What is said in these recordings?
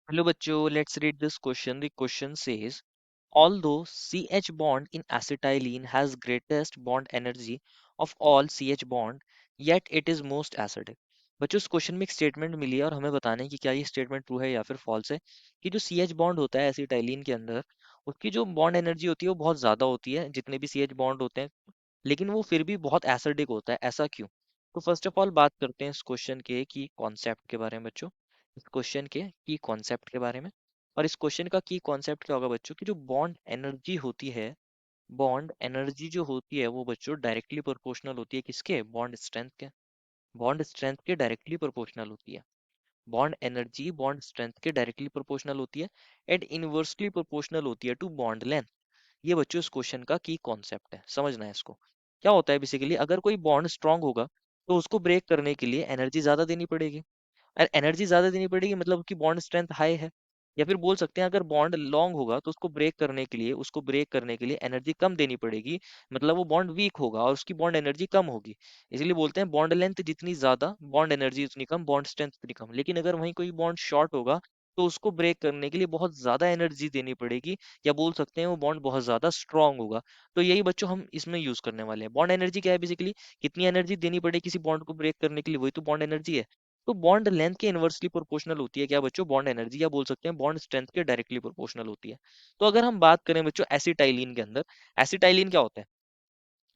Hello bachcho, let's read this question. The question says, although CH bond in acetylene has greatest bond energy of all CH bond, yet it is most acidic. बच्चों इस question में एक statement मिली है और हमें बताना है कि क्या ये स्टेटमेंट ट्रू है या फिर फॉल्स है कि जो CH बॉन्ड होता है एसिटाइलिन के अंदर उसकी जो बॉन्ड एनर्जी होती है वो बहुत ज़्यादा होती है जितने भी CH बॉन्ड होते हैं, लेकिन वो फिर भी बहुत एसिडिक होता है। ऐसा क्यों? तो फर्स्ट ऑफ ऑल बात करते हैं इस क्वेश्चन के की कॉन्सेप्ट के बारे में बच्चों। इस क्वेश्चन के की कॉन्सेप्ट के बारे में। और इस क्वेश्चन का की कॉन्सेप्ट क्या होगा बच्चों, की जो बॉन्ड एनर्जी होती है, बॉन्ड एनर्जी जो होती है वो बच्चों डायरेक्टली प्रोपोर्शनल होती है किसके? बॉन्ड स्ट्रेंथ के। बॉन्ड स्ट्रेंथ के डायरेक्टली प्रोपोर्शनल होती है। बॉन्ड एनर्जी बॉन्ड स्ट्रेंथ के डायरेक्टली प्रोपोर्शनल होती है एंड इनवर्सली प्रोपोर्शनल होती है टू बॉन्ड लेंथ। ये बच्चों इस क्वेश्चन का की कॉन्सेप्ट है, समझना है इसको। क्या होता है बेसिकली, अगर कोई बॉन्ड स्ट्रांग होगा तो उसको ब्रेक करने के लिए एनर्जी ज्यादा देनी पड़ेगी। एनर्जी ज्यादा देनी पड़ेगी मतलब उसकी बॉन्ड स्ट्रेंथ हाई है। या फिर बोल सकते हैं अगर बॉन्ड लॉन्ग होगा तो उसको ब्रेक करने के लिए एनर्जी कम देनी पड़ेगी, मतलब वो बॉन्ड वीक होगा और उसकी बॉन्ड एनर्जी कम होगी। इसलिए बोलते हैं बॉन्ड लेंथ जितनी ज्यादा बॉन्ड एनर्जी उतनी कम, बॉन्ड स्ट्रेंथ उतनी कम। लेकिन अगर वहीं कोई बॉन्ड शॉर्ट होगा तो उसको ब्रेक करने के लिए बहुत ज्यादा एनर्जी देनी पड़ेगी, या बोल सकते हैं वो बॉन्ड बहुत ज्यादा स्ट्रांग होगा। तो यही बच्चों हम इसमें यूज करने वाले हैं। बॉन्ड एनर्जी क्या है बेसिकली, कितनी एनर्जी देनी पड़ेगी किसी बॉन्ड को ब्रेक करने के लिए, वही तो बॉन्ड एनर्जी है। तो बॉन्ड लेंथ के इनवर्सली प्रोपोर्शनल होती है क्या बच्चों? बॉन्ड एनर्जी, या बोल सकते हैं बॉन्ड स्ट्रेंथ के डायरेक्टली प्रोपोर्शनल होती है। तो अगर हम बात करें बच्चों एसिटाइलिन के अंदर, एसिटाइलिन क्या होता है?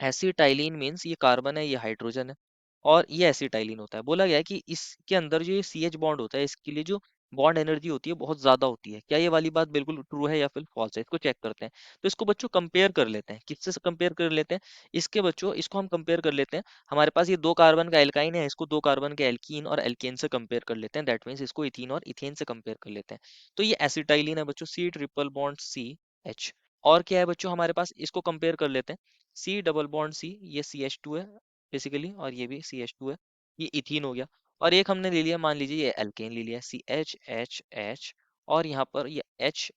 एसिटाइलिन मीन्स ये कार्बन है, ये हाइड्रोजन है, और ये एसिटाइलिन होता है। बोला गया है कि इसके अंदर जो ये सी एच बॉन्ड होता है इसके लिए जो बॉन्ड एनर्जी होती है बहुत ज्यादा होती है। क्या ये वाली बात बिल्कुल ट्रू है या फिर फॉल्स है? इसको चेक करते हैं। तो इसको बच्चों कंपेयर कर लेते हैं, किससे कंपेयर कर लेते हैं? इसके बच्चों इसको हम कंपेयर कर लेते हैं, हमारे पास ये दो कार्बन का एल्काइन है, इसको दो कार्बन के एल्कीन और एल्केन से कंपेयर कर लेते हैं। दैट मीन्स इसको इथीन और इथेन से कंपेयर कर लेते हैं। तो ये एसिटाइलिन है बच्चों, C triple bond C H. और क्या है बच्चों हमारे पास, इसको कंपेयर कर लेते हैं, सी डबल बॉन्ड सी, ये सी एच टू है बेसिकली, और ये भी सी एच टू है, ये इथीन हो गया। और एक हमने ले लिया, मान लीजिए ये एल्केन ले लिया, सी एच एच एच, और यहाँ पर ये एच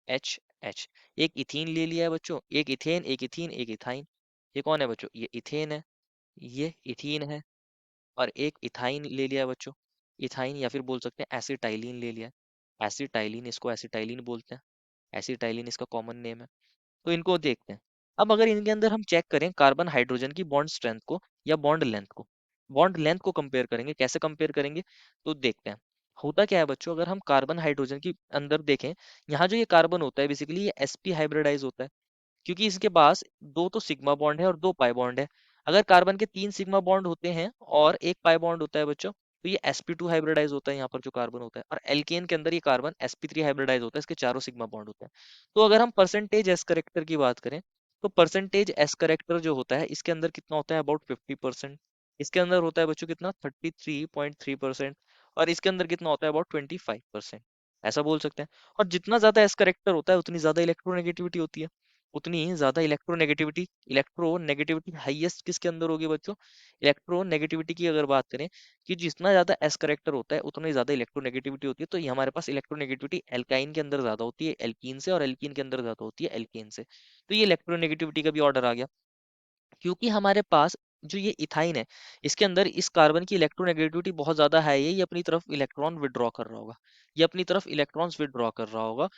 एच एच। एक इथीन ले लिया है बच्चों, एक इथेन एक इथीन एक इथाइन। ये कौन है बच्चों? ये इथेन है, ये इथीन है, और एक इथाइन ले लिया है बच्चों, इथाइन, या फिर बोल सकते हैं एसिटाइलिन ले लिया है। एसिटाइलिन, इसको एसिटाइलिन बोलते हैं, एसिटाइलिन इसका कॉमन नेम है। तो इनको देखते हैं। अब अगर इनके अंदर हम चेक करें कार्बन हाइड्रोजन की बॉन्ड स्ट्रेंथ को या बॉन्ड लेंथ को, बॉन्ड लेंथ को कंपेयर करेंगे, कैसे कंपेयर करेंगे? तो देखते हैं होता क्या है बच्चों। अगर हम कार्बन हाइड्रोजन की अंदर देखें, यहाँ जो ये कार्बन होता है बेसिकली ये sp हाइब्रिडाइज होता है, क्योंकि इसके पास दो तो सिग्मा बॉन्ड है और दो पाई बॉन्ड है। अगर कार्बन के तीन सिग्मा बॉन्ड होते हैं और एक पाई बॉन्ड होता है बच्चों, तो ये sp2 हाइब्रिडाइज होता है यहाँ पर जो कार्बन होता है। और एल्केन के अंदर ये कार्बन sp3 हाइब्रिडाइज होता है, इसके चारों सिग्मा बॉन्ड होते हैं। तो अगर हम परसेंटेज एस करेक्टर की बात करें, तो परसेंटेज एस करेक्टर जो होता है इसके अंदर कितना होता है? अबाउट 50%। इसके अंदर होता है बच्चों कितना? 33.3%। और इसके अंदर कितना होता है? अबाउट 25%। ऐसा बोल सकते हैं। और जितना ज्यादा एस करेक्टर होता है उतनी ज्यादा इलेक्ट्रोनेगेटिविटी होती है, उतनी ज्यादा इलेक्ट्रोनेगेटिविटी। इलेक्ट्रोनेगेटिविटी हाईएस्ट किसके अंदर होगी बच्चों? इलेक्ट्रोनेगेटिविटी की अगर बात करें कि जितना ज्यादा एस करेक्टर होता है उतनी ज्यादा इलेक्ट्रोनेगेटिविटी होती है, तो ये हमारे पास इलेक्ट्रोनेगेटिविटी एल्काइन के अंदर ज्यादा होती है एल्कीन से, और एल्कीन के अंदर ज्यादा होती है एल्केन से। तो ये इलेक्ट्रोनेगेटिविटी का भी ऑर्डर आ गया। क्योंकि हमारे पास जो ये इथाइन है इसके अंदर इस कार्बन की इलेक्ट्रोनेगेटिविटी बहुत ज्यादा है, ये अपनी तरफ इलेक्ट्रॉन विड्रॉ कर रहा होगा, ये अपनी तरफ इलेक्ट्रॉन्स विड्रॉ कर रहा होगा।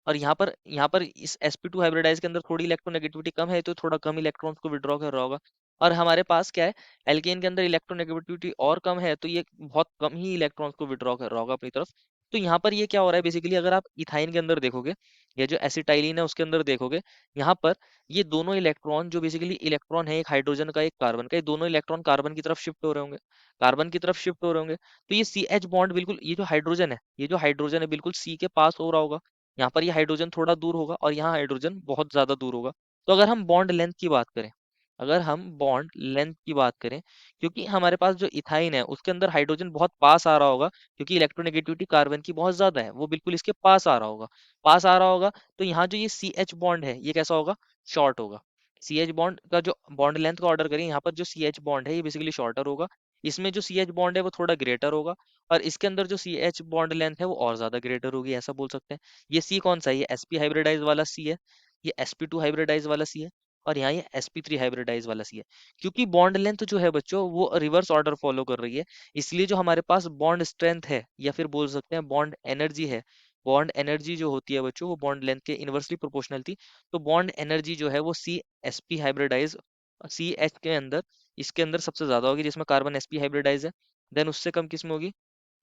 और यहाँ पर इस sp2 हाइब्रिडाइज के अंदर थोड़ी इलेक्ट्रोनेगेटिविटी कम है, तो थोड़ा कम इलेक्ट्रॉन्स को विड्रॉ कर रहा होगा। और हमारे पास क्या है, एल्केन के अंदर इलेक्ट्रोनेगेटिविटी और कम है, तो ये बहुत कम ही इलेक्ट्रॉन्स को विड्रॉ कर रहा होगा अपनी तरफ। तो यहाँ पर ये क्या हो रहा है बेसिकली, अगर आप इथाइन के अंदर देखोगे या जो एसिटाइलिन है उसके अंदर देखोगे, यहाँ पर ये दोनों इलेक्ट्रॉन जो बेसिकली इलेक्ट्रॉन है, एक हाइड्रोजन का एक कार्बन का, ये दोनों इलेक्ट्रॉन कार्बन की तरफ शिफ्ट हो रहे होंगे, कार्बन की तरफ शिफ्ट हो रहे होंगे। तो ये सी एच बॉन्ड बिल्कुल, ये जो हाइड्रोजन है, ये जो हाइड्रोजन है बिल्कुल सी के पास हो रहा होगा। यहाँ पर ये हाइड्रोजन थोड़ा दूर होगा और यहाँ हाइड्रोजन बहुत ज्यादा दूर होगा। तो अगर हम बॉन्ड लेंथ की बात करें, अगर हम बॉन्ड लेंथ की बात करें, क्योंकि हमारे पास जो इथाइन है उसके अंदर हाइड्रोजन बहुत पास आ रहा होगा, क्योंकि इलेक्ट्रोनेगेटिविटी कार्बन की बहुत ज्यादा है, वो बिल्कुल इसके पास आ रहा होगा, पास आ रहा होगा। तो यहाँ जो ये सी एच बॉन्ड है ये कैसा होगा? शॉर्ट होगा। सी एच बॉन्ड का जो बॉन्ड लेंथ का ऑर्डर करें, यहाँ पर जो सी एच बॉन्ड है ये बेसिकली शॉर्टर होगा, इसमें जो सी एच बॉन्ड है वो थोड़ा ग्रेटर होगा, और इसके अंदर जो सी एच बॉन्ड लेंथ है वो और ज्यादा ग्रेटर होगी, ऐसा बोल सकते हैं। ये सी कौन सा है? ये sp हाइब्रिडाइज वाला सी है, ये sp2 हाइब्रिडाइज वाला सी है, और यहाँ ये sp3 हाइब्रिडाइज वाला सी है। क्योंकि बॉन्ड लेंथ जो है बच्चों वो रिवर्स ऑर्डर फॉलो कर रही है, इसलिए जो हमारे पास बॉन्ड स्ट्रेंथ है या फिर बोल सकते हैं बॉन्ड एनर्जी है, बॉन्ड एनर्जी जो होती है बच्चों वो बॉन्ड लेंथ के इनवर्सली प्रोपोर्शनल थी। तो बॉन्ड एनर्जी जो है वो C S P hybridize, C H के अंदर, इसके अंदर सबसे ज्यादा होगी जिसमें कार्बन एस पी हाइब्रिडाइज है। देन उससे कम किस में होगी,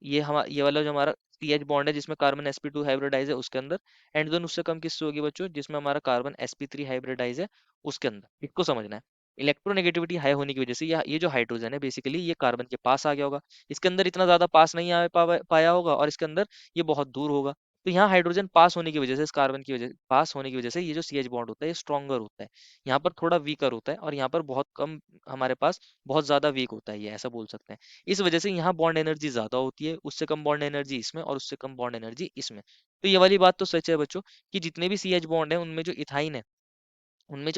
ये वाला जो हमारा सी एच बॉन्ड है जिसमें कार्बन sp2 हाइब्रिडाइज है उसके अंदर। एंड देन उससे कम किससे होगी बच्चों, जिसमें हमारा कार्बन sp3 हाइब्रिडाइज है उसके अंदर। इसको समझना है। इलेक्ट्रोनेगेटिविटी हाई होने की वजह से ये जो हाइड्रोजन है बेसिकली ये कार्बन के पास आ गया होगा, इसके अंदर इतना ज्यादा पास नहीं पाया होगा, और इसके अंदर ये बहुत दूर होगा। तो यहाँ हाइड्रोजन पास होने की वजह से, इस कार्बन की वजह पास होने की वजह से ये जो सी एच बॉन्ड होता है ये स्ट्रॉन्गर होता है, यहाँ पर थोड़ा वीकर होता है, और यहाँ पर बहुत कम हमारे पास बहुत ज्यादा वीक होता है, ये ऐसा बोल सकते हैं। इस वजह से यहाँ बॉन्ड एनर्जी ज्यादा होती है, उससे कम बॉन्ड एनर्जी इसमें, और उससे कम बॉन्ड एनर्जी इसमें। तो ये वाली बात तो सच है बच्चों कि जितने भी सी एच बॉन्ड है उनमें जो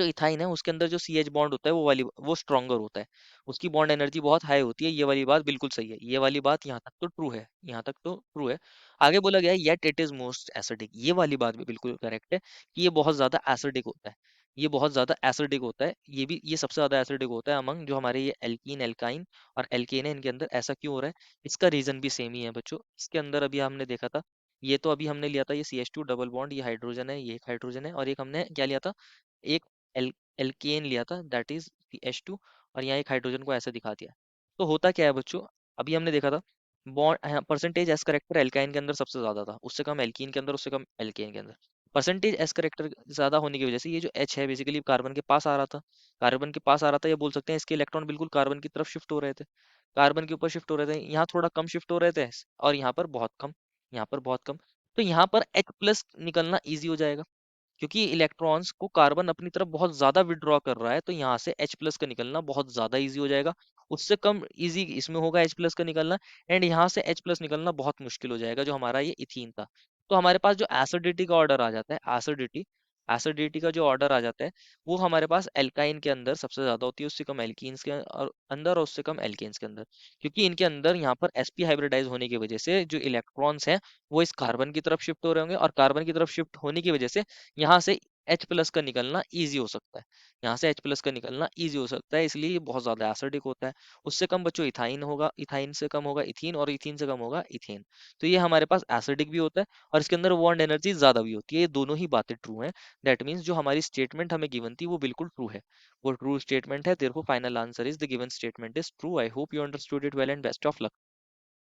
इथाइन है उसके अंदर जो सी एच बॉन्ड होता है वो स्ट्रॉन्गर होता है, उसकी बॉन्ड एनर्जी बहुत हाई होती है। ये वाली बात बिल्कुल सही है, ये वाली बात यहाँ तक तो ट्रू है, यहाँ तक तो ट्रू है। आगे बोला गया है yet it is most acidic, ये वाली बात भी बिल्कुल करेक्ट है कि ये बहुत ज्यादा एसिडिक होता है, ये बहुत ज्यादा एसिडिक होता है। ये सबसे ज्यादा एसिडिक होता है अमंग जो हमारे ये एल्कीन एल्काइन और एल्केन है इनके अंदर। ऐसा क्यों हो रहा है, इसका रीजन भी सेम ही है बच्चों। इसके अंदर अभी हमने देखा था, ये तो अभी हमने लिया था ये C H two double bond, ये हाइड्रोजन है, ये एक हाइड्रोजन है, और एक हमने क्या लिया था, एक एल एल्केन लिया था दैट इज H2, और यहाँ एक हाइड्रोजन को ऐसे दिखा दिया। तो होता क्या है बच्चों, अभी हमने देखा था bond percentage S character alkyne के अंदर सबसे ज्यादा था, उससे कम एल्कीन के अंदर, उससे कम एल्केन के अंदर। परसेंटेज एस करेक्टर ज्यादा होने की वजह से ये जो H है बेसिकली कार्बन के पास आ रहा था, कार्बन के पास आ रहा था, ये बोल सकते हैं इसके इलेक्ट्रॉन बिल्कुल कार्बन की तरफ शिफ्ट हो रहे थे, कार्बन के ऊपर शिफ्ट हो रहे थे। यहाँ थोड़ा कम शिफ्ट हो रहे थे, और यहाँ पर बहुत कम, यहाँ पर बहुत कम। तो यहाँ पर H प्लस निकलना ईजी हो जाएगा, क्योंकि इलेक्ट्रॉन्स को कार्बन अपनी तरफ बहुत ज्यादा विड्रॉ कर रहा है, तो यहाँ से H प्लस का निकलना बहुत ज्यादा इजी हो जाएगा। उससे कम इजी इसमें होगा H प्लस का निकलना, एंड यहाँ से H प्लस निकलना बहुत मुश्किल हो जाएगा, जो हमारा ये इथीन था। तो हमारे पास जो एसिडिटी का ऑर्डर आ जाता है, एसिडिटी एसिडिटी का जो ऑर्डर आ जाता है वो हमारे पास एल्काइन के अंदर सबसे ज्यादा होती है, उससे कम एल्कीन्स के अंदर, और उससे कम एल्केन्स के अंदर। क्योंकि इनके अंदर यहाँ पर sp हाइब्रिडाइज होने की वजह से जो इलेक्ट्रॉन्स हैं वो इस कार्बन की तरफ शिफ्ट हो रहे होंगे, और कार्बन की तरफ शिफ्ट होने की वजह से यहाँ से H प्लस का निकलना ईजी हो सकता है, यहाँ से H प्लस का निकलना ईजी हो सकता है, इसलिए ये बहुत ज्यादा एसिडिक होता है। उससे कम बच्चों इथाइन होगा, इथाइन से कम होगा इथीन, और इथीन से कम होगा इथेन। तो ये हमारे पास एसिडिक भी होता है, और इसके अंदर बॉन्ड एनर्जी ज्यादा भी होती है। ये दोनों ही बातें ट्रू हैं। दैट मीन्स जो हमारी स्टेटमेंट हमें गिवन थी वो बिल्कुल ट्रू है, वो ट्रू स्टेटमेंट है। Therefore final answer is the given statement is true. I hope you understood it well, and best of luck.